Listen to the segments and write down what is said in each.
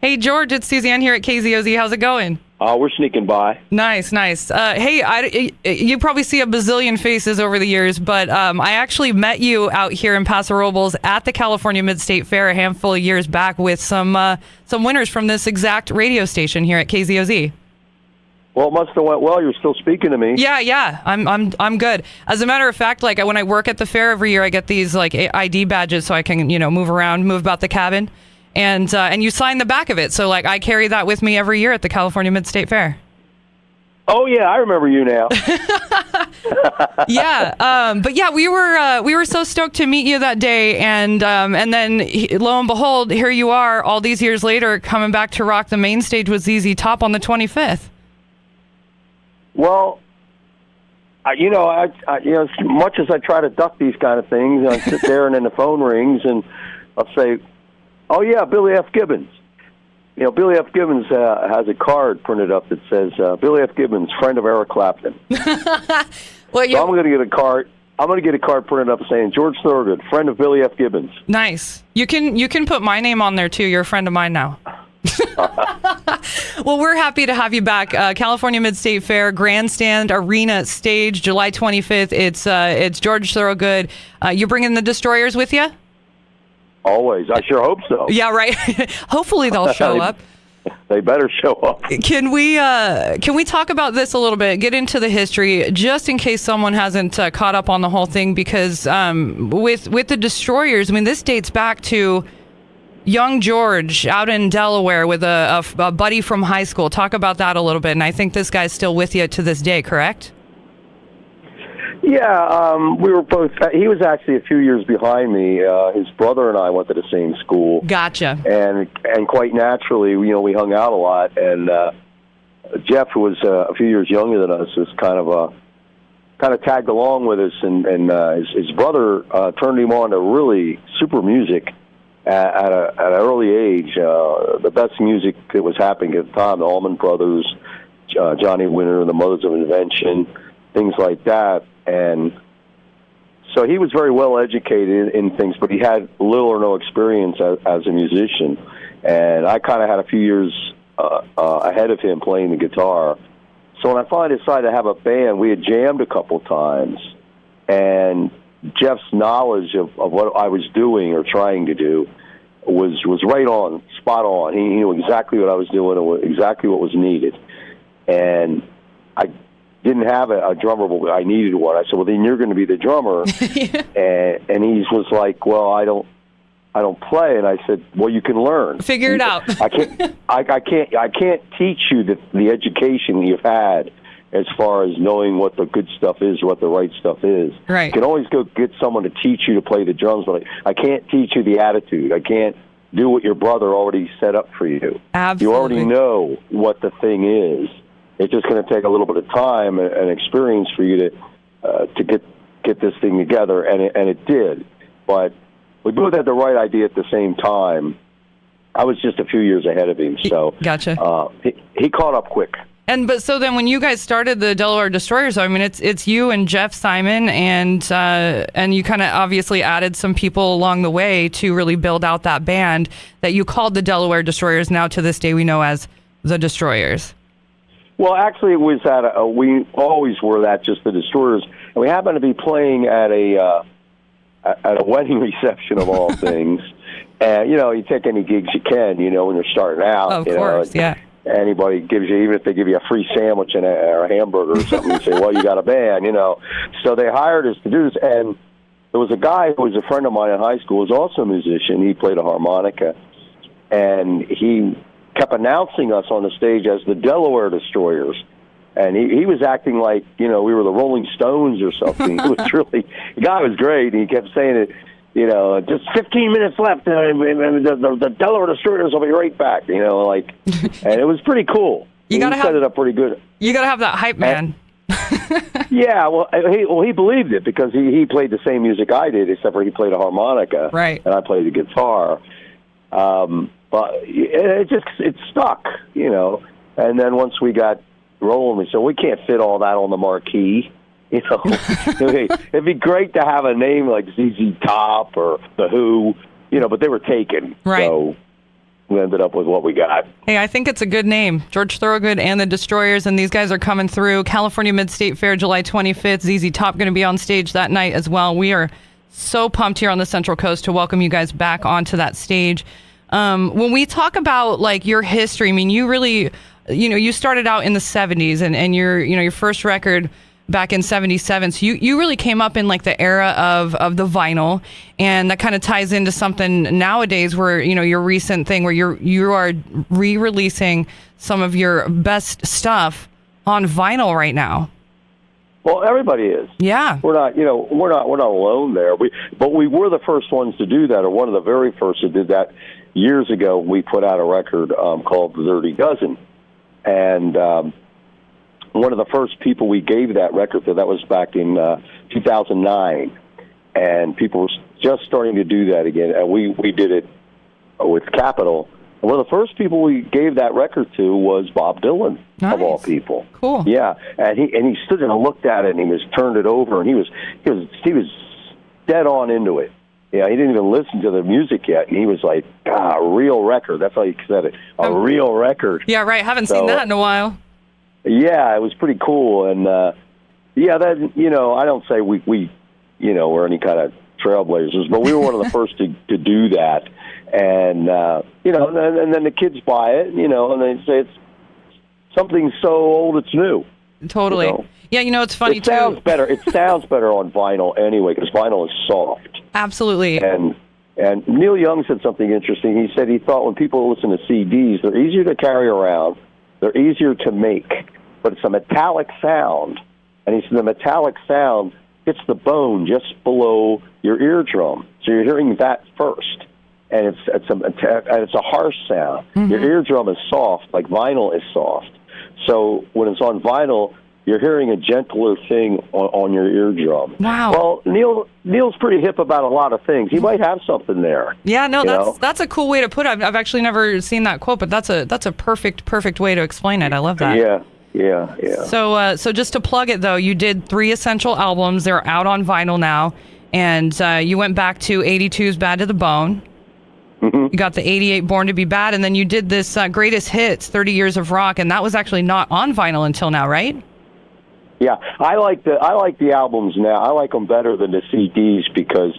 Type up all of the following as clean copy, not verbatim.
Hey, George, it's Suzanne here at KZOZ. How's it going? We're sneaking by. Nice. Hey, you probably see a bazillion faces over the years, but I actually met you out here in Paso Robles at the California Mid-State Fair a handful of years back with some winners from this exact radio station here at KZOZ. Well, it must have went well. You're still speaking to me. Yeah. I'm good. As a matter of fact, like when I work at the fair every year, I get these like ID badges so I can move around, move about the cabin. And you sign the back of it. So, like, I carry that with me every year at the California Mid-State Fair. Oh, yeah, I remember you now. But yeah, we were so stoked to meet you that day. And then, lo and behold, here you are all these years later coming back to rock the main stage with ZZ Top on the 25th. Well, as much as I try to duck these kind of things, I sit there and then the phone rings and I'll say, oh, yeah, Billy F. Gibbons. Billy F. Gibbons has a card printed up that says, Billy F. Gibbons, friend of Eric Clapton. So I'm going to get a card. I'm going to get a card printed up saying, George Thorogood, friend of Billy F. Gibbons. Nice. You can put my name on there, too. You're a friend of mine now. Well, we're happy to have you back. California Mid-State Fair, Grandstand Arena Stage, July 25th. It's George Thorogood. You bringing the Destroyers with you? Always. I sure hope so. Yeah, right. Hopefully they'll show up. They better show up. Can we talk about this a little bit? Get into the history, just in case someone hasn't caught up on the whole thing. Because with the Destroyers, I mean, this dates back to young George out in Delaware with a buddy from high school. Talk about that a little bit. And I think this guy's still with you to this day, correct? Yeah, we were both. He was actually a few years behind me. His brother and I went to the same school. Gotcha. And quite naturally, we hung out a lot. And Jeff, who was a few years younger than us, was kind of tagged along with us. And his brother turned him on to really super music at an early age. The best music that was happening at the time: the Allman Brothers, Johnny Winter, the Mothers of Invention, things like that. And so he was very well educated in things, but he had little or no experience as a musician. And I kind of had a few years ahead of him playing the guitar. So when I finally decided to have a band, we had jammed a couple times. And Jeff's knowledge of what I was doing or trying to do was right on, spot on. He knew exactly what I was doing and exactly what was needed. And I didn't have a drummer, but I needed one. I said, well, then you're going to be the drummer. and he was like, well, I don't play. And I said, well, you can learn. Figure it out. I can't teach you the education you've had as far as knowing what the good stuff is, what the right stuff is. Right. You can always go get someone to teach you to play the drums, but I can't teach you the attitude. I can't do what your brother already set up for you. Absolutely. You already know what the thing is. It's just going to take a little bit of time and experience for you to get this thing together, and it did. But we both had the right idea at the same time. I was just a few years ahead of him, so gotcha. He caught up quick. So then when you guys started the Delaware Destroyers, I mean, it's you and Jeff Simon, and you kind of obviously added some people along the way to really build out that band that you called the Delaware Destroyers. Now to this day we know as the Destroyers. Well, actually, it was we always were that, just the Destroyers, and we happened to be playing at a wedding reception of all things. And you take any gigs you can, when you're starting out. Of course, yeah. Anybody gives you, even if they give you a free sandwich and or a hamburger or something, you say, well, you got a band, So they hired us to do this, and there was a guy who was a friend of mine in high school, who was also a musician. He played a harmonica, and he kept announcing us on the stage as the Delaware Destroyers. And he was acting like, we were the Rolling Stones or something. It was really, the guy was great, and he kept saying it, just 15 minutes left, and the Delaware Destroyers will be right back, and it was pretty cool. He set it up pretty good. You got to have that hype man. Yeah, he believed it, because he played the same music I did, except for he played a harmonica, right, and I played the guitar. But it stuck, And then once we got rolling, we said, we can't fit all that on the marquee. It'd be great to have a name like ZZ Top or The Who, but they were taken. Right. So we ended up with what we got. Hey, I think it's a good name. George Thorogood and the Destroyers, and these guys are coming through. California Mid-State Fair, July 25th. ZZ Top going to be on stage that night as well. We are so pumped here on the Central Coast to welcome you guys back onto that stage. When we talk about like your history, I mean, you really, you started out in the 70s and your first record back in 77. So you really came up in like the era of the vinyl, and that kind of ties into something nowadays where, your recent thing where you are re-releasing some of your best stuff on vinyl right now. Well, everybody is. Yeah. We're not alone there. But we were the first ones to do that, or one of the very first who did that years ago. We put out a record called The Dirty Dozen. And one of the first people we gave that record to, that was back in 2009, and people were just starting to do that again, and we did it with Capitol. And one of the first people we gave that record to was Bob Dylan, nice. Of all people. Cool. Yeah, and he stood there and looked at it, and he turned it over, and he was dead on into it. Yeah, he didn't even listen to the music yet, and he was like, a real record. That's how he said it, a real record. Yeah, right. Haven't seen that in a while. Yeah, it was pretty cool, and that I don't say we were any kind of trailblazers, but we were one of the first to do that, and and then the kids buy it, and they say it's something so old it's new. Totally. Yeah, it's funny too. It sounds better on vinyl anyway, because vinyl is soft. Absolutely. And Neil Young said something interesting. He said he thought when people listen to CDs, they're easier to carry around, they're easier to make, but it's a metallic sound. And he said the metallic sound hits the bone just below your eardrum. So you're hearing that first. And it's a harsh sound. Mm-hmm. Your eardrum is soft, like vinyl is soft. So when it's on vinyl, you're hearing a gentler thing on your eardrum. Wow. Well, Neil's pretty hip about a lot of things. He might have something there. Yeah, no, that's a cool way to put it. I've actually never seen that quote, but that's a perfect way to explain it. I love that. Yeah. So just to plug it though, you did 3 Essential albums. They're out on vinyl now, and you went back to 82's Bad to the Bone. Mm-hmm. You got the 88 Born to Be Bad, and then you did this Greatest Hits 30 Years of Rock, and that was actually not on vinyl until now, right? Yeah, I like the albums now. I like them better than the CDs because,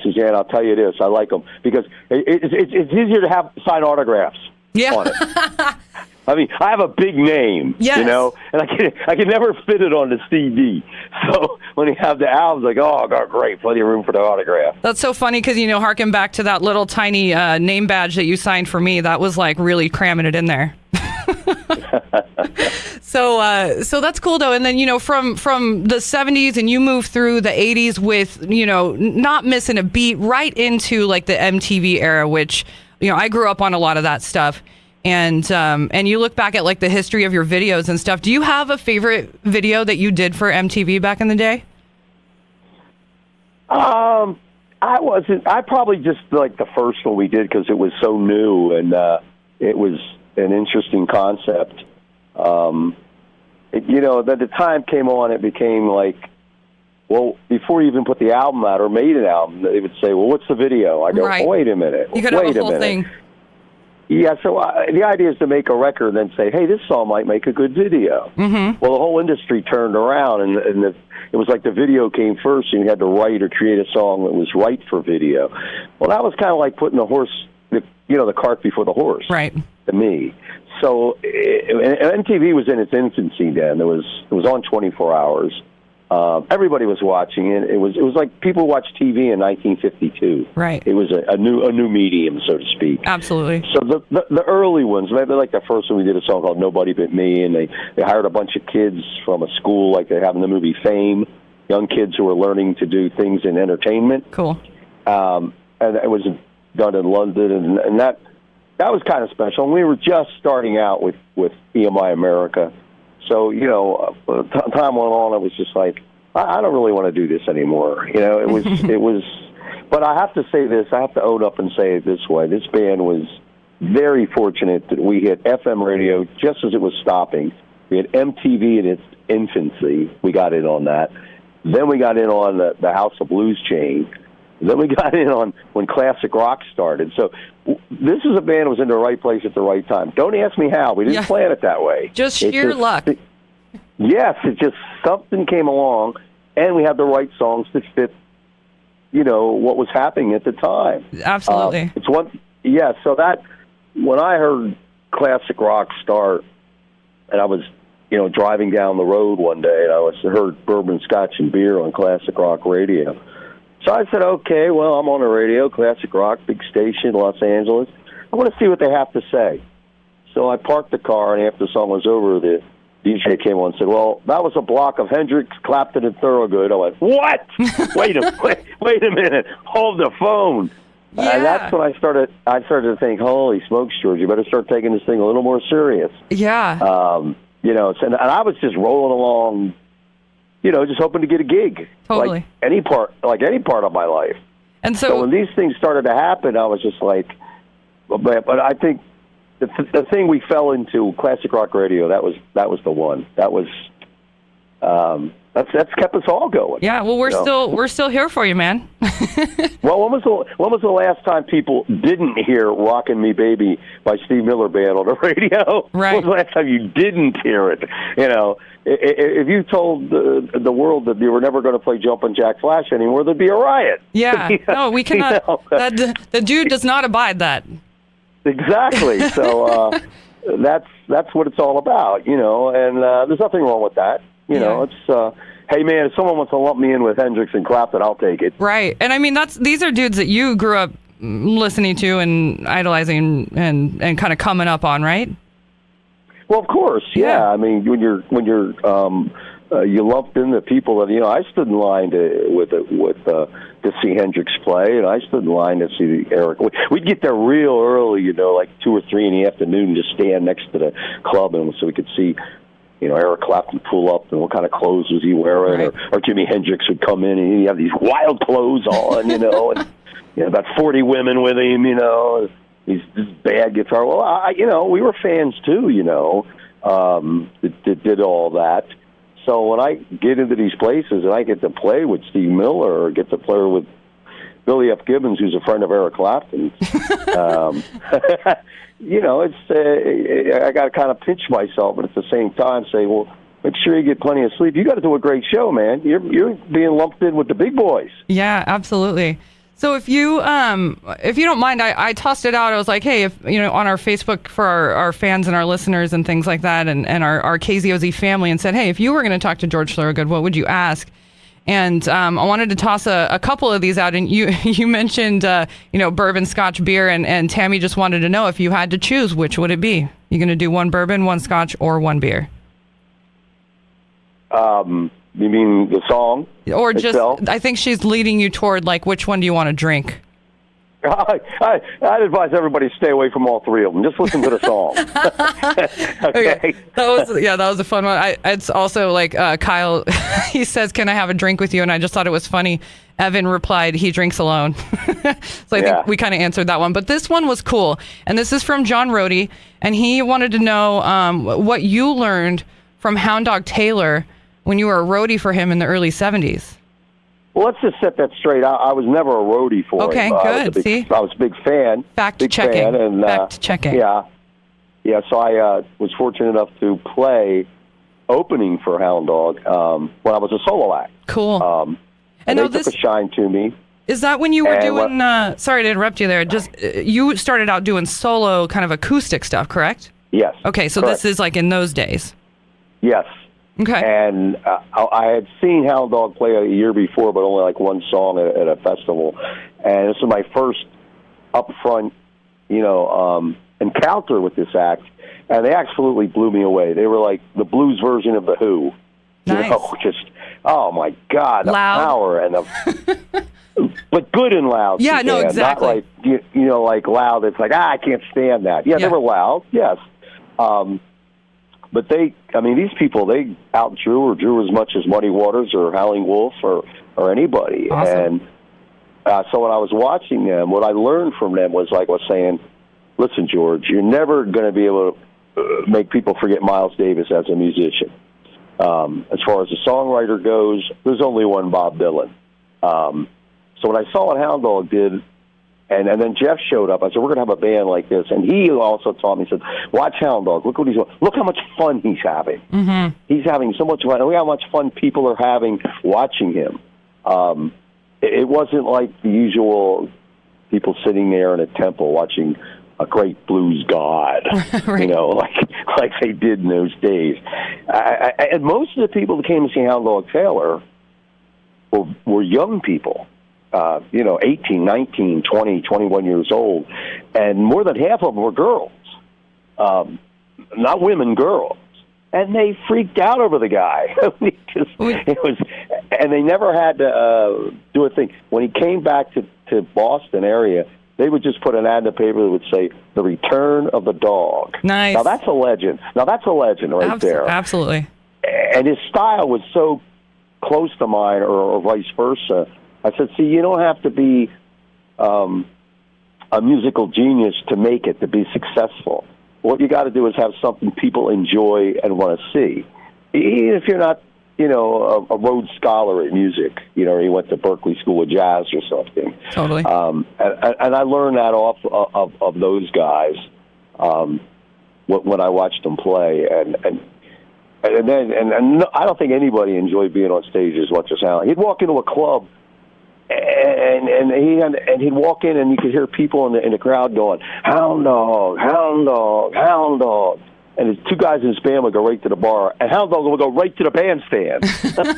Suzanne, I'll tell you this, I like them because it's easier to sign autographs on it. I mean, I have a big name, yes. And I can never fit it on the CD. So when you have the albums, like, oh, God, great, plenty of room for the autograph. That's so funny because, harken back to that little tiny name badge that you signed for me. That was like really cramming it in there. So that's cool though. And then, from the 70s and you move through the 80s with, not missing a beat right into like the MTV era, which, I grew up on a lot of that stuff. And you look back at like the history of your videos and stuff. Do you have a favorite video that you did for MTV back in the day? I probably just like the first one we did because it was so new and it was an interesting concept. The time came on, it became like, well, before you even put the album out or made an album, they would say, well, what's the video? I go, right. Wait a minute. You could have a whole thing. Yeah, so the idea is to make a record and then say, hey, this song might make a good video. Mm-hmm. Well, the whole industry turned around, and it was like the video came first, and you had to write or create a song that was right for video. Well, that was kind of like putting the cart before the horse, right? To me. So MTV was in its infancy then. It was on 24 hours. Everybody was watching it. It was like people watched TV in 1952. Right. It was a new medium, so to speak. Absolutely. So the early ones, maybe like the first one, we did a song called Nobody But Me, and they hired a bunch of kids from a school like they have in the movie Fame, young kids who were learning to do things in entertainment. Cool. And it was done in London, and that was kind of special. And we were just starting out with EMI America. So, time went on, it was just like, I don't really want to do this anymore. It was, but I have to say this, I have to own up and say it this way. This band was very fortunate that we hit FM radio just as it was stopping. We had MTV in its infancy. We got in on that. Then we got in on the House of Blues chain. Then we got in on when classic rock started. So this is a band that was in the right place at the right time. Don't ask me how. We didn't plan it that way. Just sheer luck. Yes, it just something came along, and we had the right songs to fit, what was happening at the time. Absolutely. So that when I heard classic rock start, and I was, driving down the road one day, and I heard Bourbon, Scotch, and Beer on classic rock radio. So I said, okay, well, I'm on the radio, classic rock, big station, Los Angeles. I want to see what they have to say. So I parked the car, and after the song was over, the DJ came on and said, well, that was a block of Hendrix, Clapton, and Thorogood. I went, what? wait a minute. Hold the phone. Yeah. And that's when I started to think, holy smokes, George, you better start taking this thing a little more serious. Yeah. And I was just rolling along, just hoping to get a gig. Totally. Like any part of my life. And so when these things started to happen, I was just like, but I think the thing we fell into, classic rock radio, that was the one. That was that's kept us all going. Yeah, well, we're still here for you, man. Well, when was the last time people didn't hear "Rockin' Me Baby" by Steve Miller Band on the radio? Right. When was the last time you didn't hear it? If you told the world that you were never going to play Jumpin' Jack Flash anymore, there'd be a riot. Yeah. No, we cannot. The dude does not abide that. Exactly. So that's what it's all about, and there's nothing wrong with that. It's hey man, if someone wants to lump me in with Hendrix and Clapton, I'll take it. Right. And I mean these are dudes that you grew up listening to and idolizing and kind of coming up on, right? Well, of course, yeah. I mean, when you're you lumped in the people that I stood in line to see Hendrix play, and I stood in line to see Eric. We'd get there real early, like 2 or 3 in the afternoon, just stand next to the club, and so we could see, Eric Clapton pull up, and what kind of clothes was he wearing, right. or Jimi Hendrix would come in, and he'd have these wild clothes on, and about 40 women with him, He's this bad guitar. Well, we were fans too, that did all that. So when I get into these places and I get to play with Steve Miller or get to play with Billy F. Gibbons, who's a friend of Eric Clapton, I got to kind of pinch myself, but at the same time say, well, make sure you get plenty of sleep. You got to do a great show, man. You're being lumped in with the big boys. Yeah, absolutely. So if you don't mind, I tossed it out. I was like, hey, if on our Facebook for our fans and our listeners and things like that, and our KZOZ family, and said, hey, if you were going to talk to George Thorogood, what would you ask? And I wanted to toss a couple of these out. And you mentioned bourbon, Scotch, beer, and Tammy just wanted to know if you had to choose, which would it be? You going to do one bourbon, one Scotch, or one beer? You mean the song? Or just, itself? I think she's leading you toward, like, which one do you want to drink? I'd advise everybody to stay away from all 3 of them. Just listen to the song. Okay. That was a fun one. It's also like Kyle, he says, can I have a drink with you? And I just thought it was funny. Evan replied, he drinks alone. So I think we kind of answered that one. But this one was cool. And this is from John Rohde. And he wanted to know what you learned from Hound Dog Taylor when you were a roadie for him in the early 70s. Well, let's just set that straight. I was never a roadie for him. Okay, good. I was a big fan. Fact checking. Yeah. So I was fortunate enough to play opening for Hound Dog when I was a solo act. Cool. And they took a shine to me. Is that when you were doing? Sorry to interrupt you there. Just you started out doing solo kind of acoustic stuff, correct? Yes. Okay, so correct. This is like in those days. Yes. Okay. And I had seen Hound Dog play a year before, but only like one song at a festival. And this was my first upfront, encounter with this act. And they absolutely blew me away. They were like the blues version of The Who. Nice. Oh my God, the loud. Power and the... But good and loud. Yeah, Suzanne. no, exactly. Not like, like loud. It's like, I can't stand that. Yeah, they were loud, yes. But these people, they drew as much as Muddy Waters or Howling Wolf or anybody. Awesome. And so when I was watching them, what I learned from them was, like I was saying, listen, George, you're never going to be able to make people forget Miles Davis as a musician. As far as a songwriter goes, there's only one Bob Dylan. So when I saw what Hound Dog did, and then Jeff showed up, I said, we're going to have a band like this. And he also taught me, he said, watch Hound Dog. Look what he's doing. Look how much fun he's having. Mm-hmm. He's having so much fun. And look how much fun people are having watching him. It wasn't like the usual people sitting there in a temple watching a great blues god, right. you know, like they did in those days. And most of the people that came to see Hound Dog Taylor were young people. 18, 19, 20, 21 years old. And more than half of them were girls. Not women, girls. And they freaked out over the guy. And they never had to do a thing. When he came back to Boston area, they would just put an ad in the paper that would say, "The Return of the Dog." Nice. Now, that's a legend. Right there. Absolutely. And his style was so close to mine, or vice versa. I said, see, you don't have to be a musical genius to make it, to be successful. What you got to do is have something people enjoy and want to see. Even if you're not, a Rhodes Scholar in music, or you went to Berkeley School of Jazz or something. Totally. And I learned that off of those guys when I watched them play. And I don't think anybody enjoyed being on stage as much as Alan. He'd walk into a club, and he'd walk in, and you could hear people in the crowd going, "Hound Dog, Hound Dog, Hound Dog." And his two guys in his band would go right to the bar, and Hound Dog would go right to the bandstand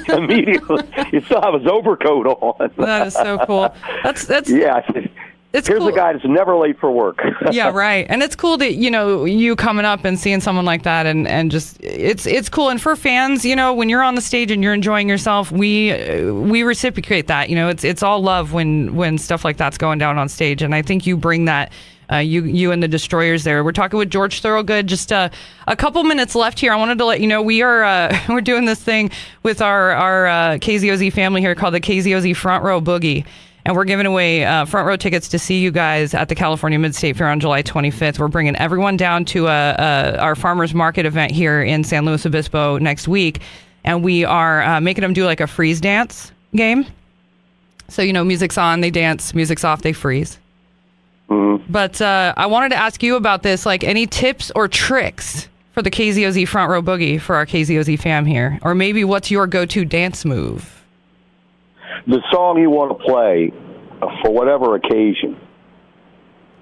immediately. He still have his overcoat on. That is so cool. That's yeah. Here's cool. a guy that's never late for work. Yeah, right. And it's cool that, you coming up and seeing someone like that, and just, it's cool. And for fans, when you're on the stage and you're enjoying yourself, we reciprocate that. It's all love when stuff like that's going down on stage. And I think you bring that, you and the Destroyers there. We're talking with George Thorogood. Just a couple minutes left here. I wanted to let you know we are we're doing this thing with our KZOZ family here called the KZOZ Front Row Boogie. And we're giving away front row tickets to see you guys at the California Mid-State Fair on July 25th. We're bringing everyone down to our farmers market event here in San Luis Obispo next week. And we are making them do like a freeze dance game. So, music's on, they dance, music's off, they freeze. Mm-hmm. But I wanted to ask you about this, like any tips or tricks for the KZOZ Front Row Boogie for our KZOZ fam here? Or maybe what's your go-to dance move? The song you want to play for whatever occasion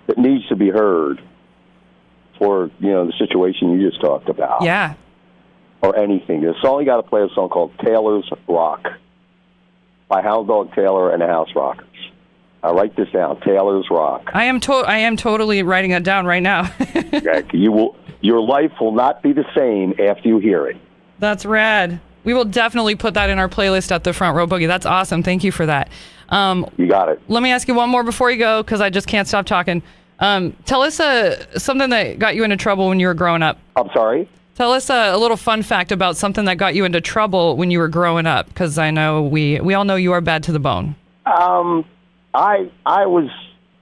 that needs to be heard for, the situation you just talked about. Yeah. Or anything. The song you got to play is a song called Taylor's Rock by Hound Dog Taylor and the House Rockers. Write this down, Taylor's Rock. I am totally writing it down right now. Your life will not be the same after you hear it. That's rad. We will definitely put that in our playlist at the Front Row Boogie. That's awesome. Thank you for that. You got it. Let me ask you one more before you go, because I just can't stop talking. Tell us something that got you into trouble when you were growing up. I'm sorry? Tell us a little fun fact about something that got you into trouble when you were growing up, because I know we all know you are bad to the bone.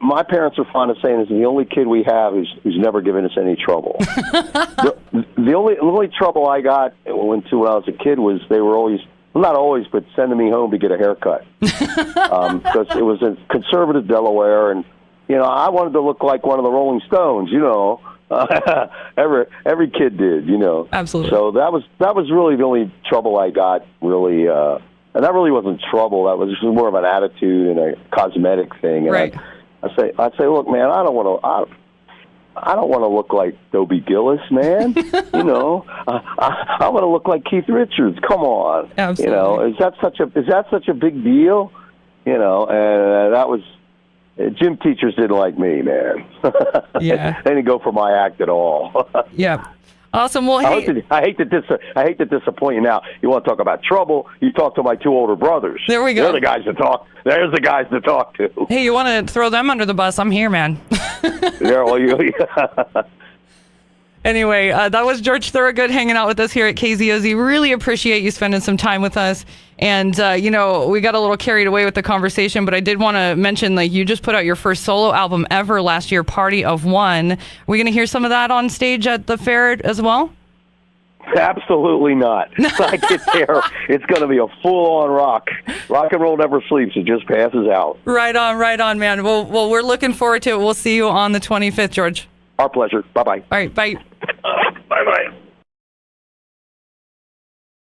My parents are fond of saying this is the only kid we have who's never given us any trouble. the only trouble I got when I was a kid was they were always, well, not always, but sending me home to get a haircut. Because it was in conservative Delaware, and, I wanted to look like one of the Rolling Stones, Every kid did, Absolutely. So that was really the only trouble I got, really. And that really wasn't trouble. That was just more of an attitude and a cosmetic thing. And right. I'd say, look, man, I don't want to look like Dobie Gillis, man. I want to look like Keith Richards. Come on. Absolutely. Is that such a big deal? And that was, gym teachers didn't like me, man. Yeah. They didn't go for my act at all. Yeah. Awesome. Well, hey, I hate to disappoint you. Now you want to talk about trouble? You talk to my two older brothers. There we go. They're the guys to talk. There's the guys to talk to. Hey, you want to throw them under the bus? I'm here, man. Yeah. Well, Anyway, that was George Thorogood hanging out with us here at KZOZ. Really appreciate you spending some time with us. And, we got a little carried away with the conversation, but I did want to mention, you just put out your first solo album ever last year, Party of One. Are we going to hear some of that on stage at the fair as well? Absolutely not. When I get there, it's going to be a full-on rock. Rock and roll never sleeps. It just passes out. Right on, man. Well, we're looking forward to it. We'll see you on the 25th, George. Our pleasure. Bye-bye. All right, bye. Bye-bye.